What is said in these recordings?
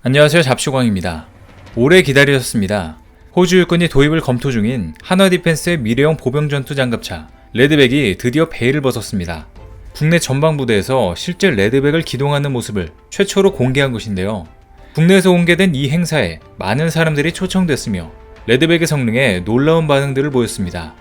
안녕하세요, 잡슈광입니다. 오래 기다리셨습니다. 호주 육군이 도입을 검토 중인 한화 디펜스의 미래형 보병 전투 장갑차 레드백이 드디어 베일을 벗었습니다. 국내 전방부대에서 실제 레드백을 기동하는 모습을 최초로 공개한 것인데요. 국내에서 공개된 이 행사에 많은 사람들이 초청됐으며 레드백의 성능에 놀라운 반응들을 보였습니다.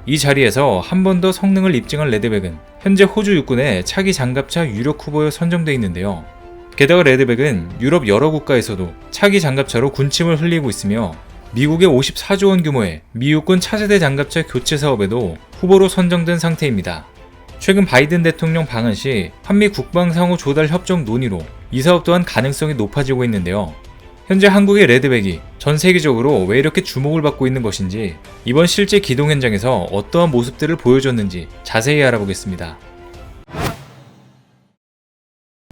이 자리에서 한 번 더 성능을 입증한 레드백은 현재 호주 육군의 차기 장갑차 유력 후보에 선정되어 있는데요. 게다가 레드백은 유럽 여러 국가에서도 차기 장갑차로 군침을 흘리고 있으며 미국의 54조 원 규모의 미 육군 차세대 장갑차 교체 사업에도 후보로 선정된 상태입니다. 최근 바이든 대통령 방한 시 한미 국방 상호 조달 협정 논의로 이 사업 또한 가능성이 높아지고 있는데요. 현재 한국의 레드백이 전 세계적으로 왜 이렇게 주목을 받고 있는 것인지, 이번 실제 기동 현장에서 어떠한 모습들을 보여줬는지 자세히 알아보겠습니다.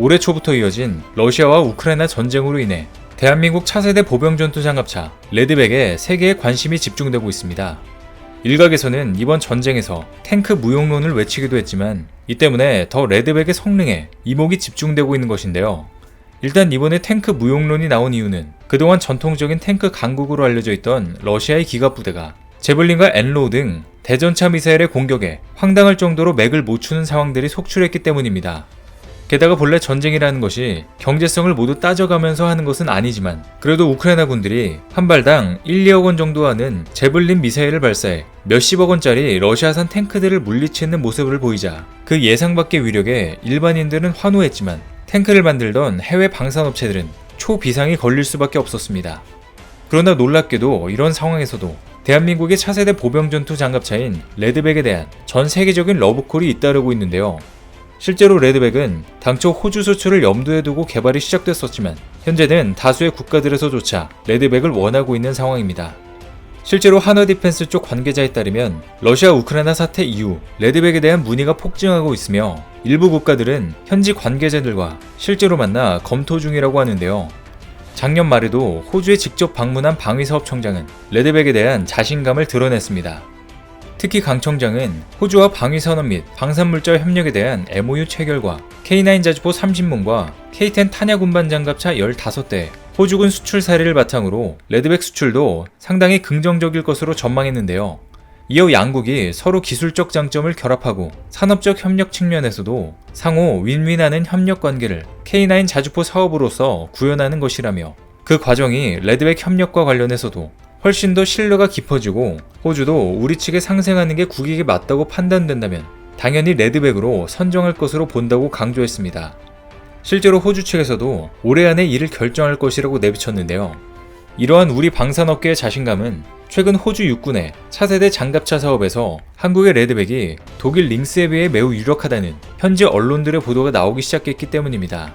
올해 초부터 이어진 러시아와 우크라이나 전쟁으로 인해 대한민국 차세대 보병 전투 장갑차 레드백에 세계의 관심이 집중되고 있습니다. 일각에서는 이번 전쟁에서 탱크 무용론을 외치기도 했지만 이 때문에 더 레드백의 성능에 이목이 집중되고 있는 것인데요. 일단 이번에 탱크 무용론이 나온 이유는 그동안 전통적인 탱크 강국으로 알려져 있던 러시아의 기갑부대가 제블린과 엔로우 등 대전차 미사일의 공격에 황당할 정도로 맥을 못 추는 상황들이 속출했기 때문입니다. 게다가 본래 전쟁이라는 것이 경제성을 모두 따져가면서 하는 것은 아니지만 그래도 우크라이나 군들이 한 발당 1, 2억 원 정도 하는 제블린 미사일을 발사해 몇십억 원짜리 러시아산 탱크들을 물리치는 모습을 보이자 그 예상 밖의 위력에 일반인들은 환호했지만 탱크를 만들던 해외 방산업체들은 초비상이 걸릴 수밖에 없었습니다. 그러나 놀랍게도 이런 상황에서도 대한민국의 차세대 보병전투 장갑차인 레드백에 대한 전 세계적인 러브콜이 잇따르고 있는데요. 실제로 레드백은 당초 호주 수출을 염두에 두고 개발이 시작됐었지만 현재는 다수의 국가들에서조차 레드백을 원하고 있는 상황입니다. 실제로 한화 디펜스 쪽 관계자에 따르면 러시아 우크라이나 사태 이후 레드백에 대한 문의가 폭증하고 있으며 일부 국가들은 현지 관계자들과 실제로 만나 검토 중이라고 하는데요. 작년 말에도 호주에 직접 방문한 방위사업청장은 레드백에 대한 자신감을 드러냈습니다. 특히 강 청장은 호주와 방위산업 및 방산물자 협력에 대한 MOU 체결과 K9 자주포 30문과 K10 탄약 운반 장갑차 15대, 호주군 수출 사례를 바탕으로 레드백 수출도 상당히 긍정적일 것으로 전망했는데요. 이어 양국이 서로 기술적 장점을 결합하고 산업적 협력 측면에서도 상호 윈윈하는 협력 관계를 K9 자주포 사업으로서 구현하는 것이라며 그 과정이 레드백 협력과 관련해서도 훨씬 더 신뢰가 깊어지고 호주도 우리 측에 상생하는 게 국익에 맞다고 판단된다면 당연히 레드백으로 선정할 것으로 본다고 강조했습니다. 실제로 호주 측에서도 올해 안에 이를 결정할 것이라고 내비쳤는데요. 이러한 우리 방산업계의 자신감은 최근 호주 육군의 차세대 장갑차 사업에서 한국의 레드백이 독일 링스에 비해 매우 유력하다는 현지 언론들의 보도가 나오기 시작했기 때문입니다.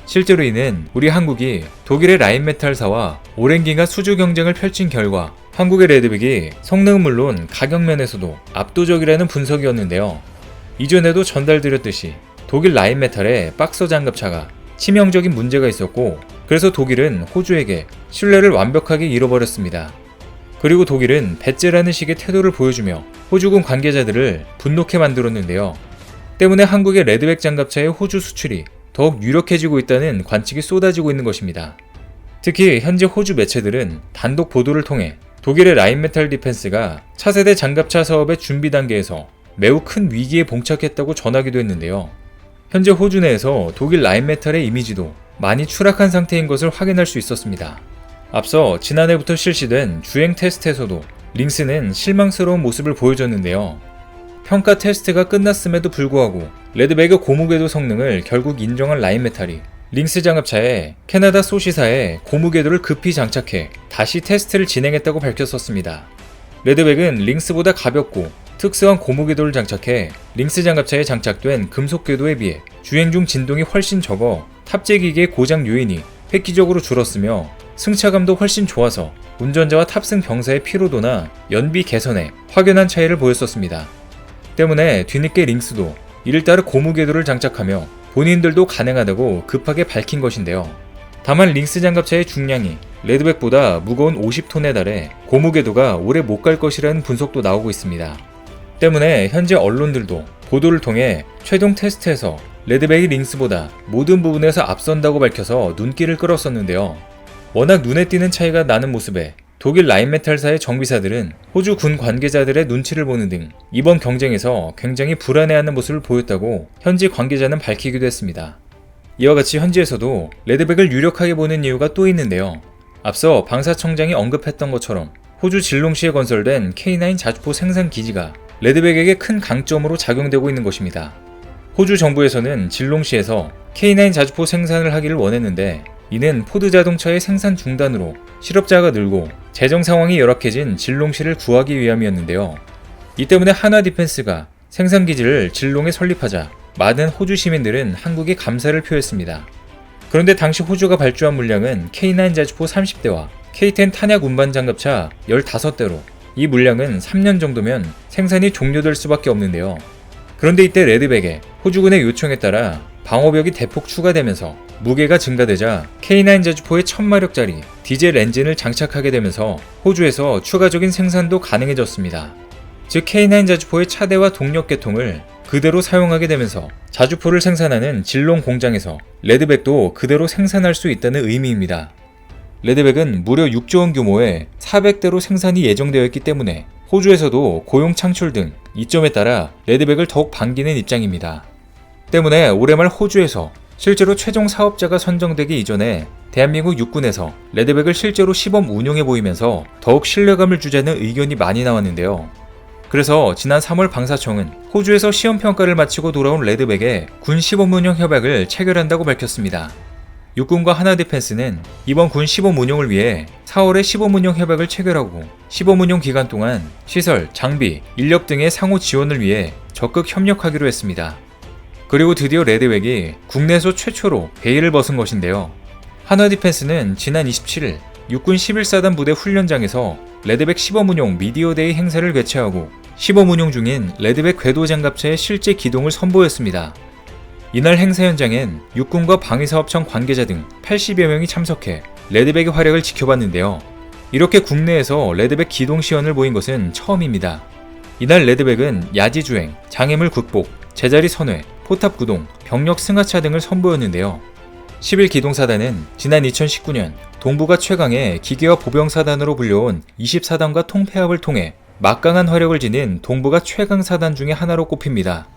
실제로 이는 우리 한국이 독일의 라인메탈사와 오랜 기간 수주 경쟁을 펼친 결과 한국의 레드백이 성능은 물론 가격면에서도 압도적이라는 분석이었는데요. 이전에도 전달드렸듯이 독일 라인메탈의 박서 장갑차가 치명적인 문제가 있었고 그래서 독일은 호주에게 신뢰를 완벽하게 잃어버렸습니다. 그리고 독일은 배째라는 식의 태도를 보여주며 호주군 관계자들을 분노케 만들었는데요. 때문에 한국의 레드백 장갑차의 호주 수출이 더욱 유력해지고 있다는 관측이 쏟아지고 있는 것입니다. 특히 현재 호주 매체들은 단독 보도를 통해 독일의 라인메탈 디펜스가 차세대 장갑차 사업의 준비 단계에서 매우 큰 위기에 봉착했다고 전하기도 했는데요. 현재 호주 내에서 독일 라인메탈의 이미지도 많이 추락한 상태인 것을 확인할 수 있었습니다. 앞서 지난해부터 실시된 주행 테스트에서도 링스는 실망스러운 모습을 보여줬는데요. 평가 테스트가 끝났음에도 불구하고 레드백의 고무궤도 성능을 결국 인정한 라인메탈이 링스 장갑차에 캐나다 소시사에 고무궤도를 급히 장착해 다시 테스트를 진행했다고 밝혔었습니다. 레드백은 링스보다 가볍고 특수한 고무궤도를 장착해 링스 장갑차에 장착된 금속궤도에 비해 주행 중 진동이 훨씬 적어 탑재기기의 고장 요인이 획기적으로 줄었으며 승차감도 훨씬 좋아서 운전자와 탑승 병사의 피로도나 연비 개선에 확연한 차이를 보였었습니다. 때문에 뒤늦게 링스도 이를 따라 고무궤도를 장착하며 본인들도 가능하다고 급하게 밝힌 것인데요. 다만 링스 장갑차의 중량이 레드백보다 무거운 50톤에 달해 고무궤도가 오래 못 갈 것이라는 분석도 나오고 있습니다. 때문에 현재 언론들도 보도를 통해 최종 테스트에서 레드백이 링스보다 모든 부분에서 앞선다고 밝혀서 눈길을 끌었었는데요. 워낙 눈에 띄는 차이가 나는 모습에 독일 라인메탈사의 정비사들은 호주 군 관계자들의 눈치를 보는 등 이번 경쟁에서 굉장히 불안해하는 모습을 보였다고 현지 관계자는 밝히기도 했습니다. 이와 같이 현지에서도 레드백을 유력하게 보는 이유가 또 있는데요. 앞서 방사청장이 언급했던 것처럼 호주 질롱시에 건설된 K9 자주포 생산 기지가 레드백에게 큰 강점으로 작용되고 있는 것입니다. 호주 정부에서는 질롱시에서 K9 자주포 생산을 하기를 원했는데 이는 포드 자동차의 생산 중단으로 실업자가 늘고 재정 상황이 열악해진 질롱시를 구하기 위함이었는데요. 이 때문에 한화 디펜스가 생산 기지를 질롱에 설립하자 많은 호주 시민들은 한국에 감사를 표했습니다. 그런데 당시 호주가 발주한 물량은 K9 자주포 30대와 K10 탄약 운반 장갑차 15대로 이 물량은 3년 정도면 생산이 종료될 수밖에 없는데요. 그런데 이때 레드백의 호주군의 요청에 따라 방어벽이 대폭 추가되면서 무게가 증가되자 K9 자주포에 1000마력짜리 디젤 엔진을 장착하게 되면서 호주에서 추가적인 생산도 가능해졌습니다. 즉 K9 자주포의 차대와 동력 계통을 그대로 사용하게 되면서 자주포를 생산하는 질롱 공장에서 레드백도 그대로 생산할 수 있다는 의미입니다. 레드백은 무려 6조 원 규모의 400대로 생산이 예정되어 있기 때문에 호주에서도 고용 창출 등 이점에 따라 레드백을 더욱 반기는 입장입니다. 때문에 올해 말 호주에서 실제로 최종 사업자가 선정되기 이전에 대한민국 육군에서 레드백을 실제로 시범 운용해 보이면서 더욱 신뢰감을 주자는 의견이 많이 나왔는데요. 그래서 지난 3월 방사청은 호주에서 시험평가를 마치고 돌아온 레드백에 군 시범 운용 협약을 체결한다고 밝혔습니다. 육군과 한화디펜스는 이번 군 시범 운용을 위해 4월에 시범 운용 협약을 체결하고 시범 운용 기간 동안 시설, 장비, 인력 등의 상호 지원을 위해 적극 협력하기로 했습니다. 그리고 드디어 레드백이 국내에서 최초로 베일을 벗은 것인데요. 한화디펜스는 지난 27일 육군 11사단 부대 훈련장에서 레드백 시범운용 미디어데이 행사를 개최하고 시범운용 중인 레드백 궤도 장갑차의 실제 기동을 선보였습니다. 이날 행사 현장엔 육군과 방위사업청 관계자 등 80여 명이 참석해 레드백의 활약을 지켜봤는데요. 이렇게 국내에서 레드백 기동 시연을 보인 것은 처음입니다. 이날 레드백은 야지주행, 장애물 극복, 제자리 선회, 포탑 구동, 병력 승하차 등을 선보였는데요. 11기동사단은 지난 2019년 동북아 최강의 기계화 보병사단으로 불려온 20사단과 통폐합을 통해 막강한 화력을 지닌 동북아 최강사단 중의 하나로 꼽힙니다.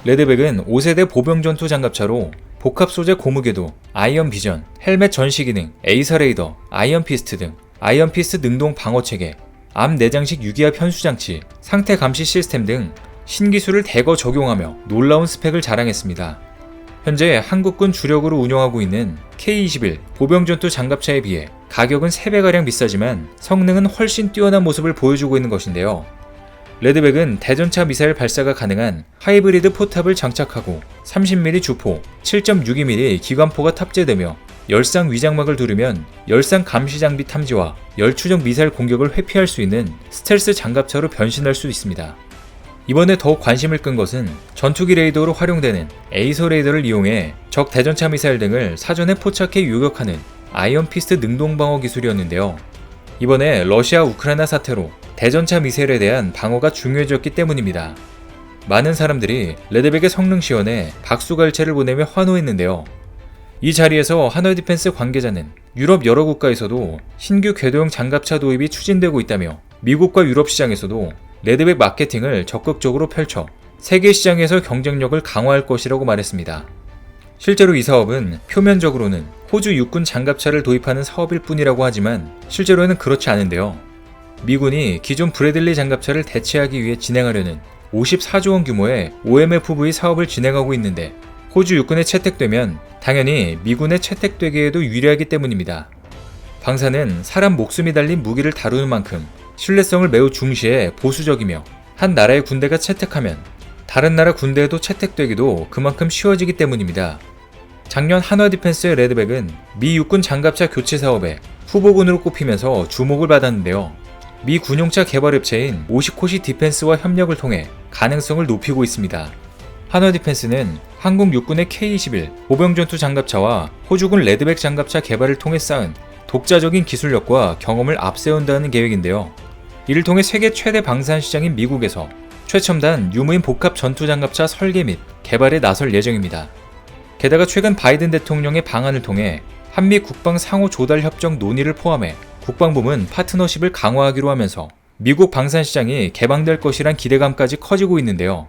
레드백은 5세대 보병전투 장갑차로 복합 소재 고무궤도, 아이언 비전, 헬멧 전시 기능, 에이사 레이더, 아이언 피스트 등 아이언 피스트 능동 방어 체계, 암 내장식 유기압 현수 장치, 상태 감시 시스템 등 신기술을 대거 적용하며 놀라운 스펙을 자랑했습니다. 현재 한국군 주력으로 운영하고 있는 K21 보병전투 장갑차에 비해 가격은 3배가량 비싸지만 성능은 훨씬 뛰어난 모습을 보여주고 있는 것인데요. 레드백은 대전차 미사일 발사가 가능한 하이브리드 포탑을 장착하고 30mm 주포, 7.62mm 기관포가 탑재되며 열상 위장막을 두르면 열상 감시 장비 탐지와 열추적 미사일 공격을 회피할 수 있는 스텔스 장갑차로 변신할 수 있습니다. 이번에 더욱 관심을 끈 것은 전투기 레이더로 활용되는 에이서 레이더를 이용해 적 대전차 미사일 등을 사전에 포착해 요격하는 아이언 피스트 능동 방어 기술이었는데요. 이번에 러시아 우크라이나 사태로 대전차 미사일에 대한 방어가 중요해졌기 때문입니다. 많은 사람들이 레드백의 성능 시연에 박수갈채를 보내며 환호했는데요. 이 자리에서 한화디펜스 관계자는 유럽 여러 국가에서도 신규 궤도형 장갑차 도입이 추진되고 있다며 미국과 유럽 시장에서도 레드백 마케팅을 적극적으로 펼쳐 세계 시장에서 경쟁력을 강화할 것이라고 말했습니다. 실제로 이 사업은 표면적으로는 호주 육군 장갑차를 도입하는 사업일 뿐이라고 하지만 실제로는 그렇지 않은데요. 미군이 기존 브래들리 장갑차를 대체하기 위해 진행하려는 54조 원 규모의 OMFV 사업을 진행하고 있는데 호주 육군에 채택되면 당연히 미군에 채택되기에도 유리하기 때문입니다. 방사는 사람 목숨이 달린 무기를 다루는 만큼 신뢰성을 매우 중시해 보수적이며 한 나라의 군대가 채택하면 다른 나라 군대에도 채택되기도 그만큼 쉬워지기 때문입니다. 작년 한화디펜스의 레드백은 미 육군 장갑차 교체 사업에 후보군으로 꼽히면서 주목을 받았는데요. 미 군용차 개발 업체인 오시코시 디펜스와 협력을 통해 가능성을 높이고 있습니다. 한화디펜스는 한국 육군의 K-21 보병전투 장갑차와 호주군 레드백 장갑차 개발을 통해 쌓은 독자적인 기술력과 경험을 앞세운다는 계획인데요. 이를 통해 세계 최대 방산 시장인 미국에서 최첨단 유무인 복합 전투 장갑차 설계 및 개발에 나설 예정입니다. 게다가 최근 바이든 대통령의 방안을 통해 한미 국방 상호 조달 협정 논의를 포함해 국방부문 파트너십을 강화하기로 하면서 미국 방산 시장이 개방될 것이란 기대감까지 커지고 있는데요.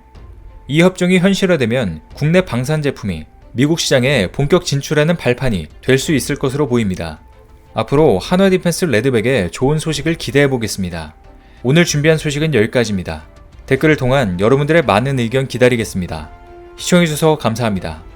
이 협정이 현실화되면 국내 방산 제품이 미국 시장에 본격 진출하는 발판이 될 수 있을 것으로 보입니다. 앞으로 한화디펜스 레드백의 좋은 소식을 기대해 보겠습니다. 오늘 준비한 소식은 여기까지입니다. 댓글을 통한 여러분들의 많은 의견 기다리겠습니다. 시청해주셔서 감사합니다.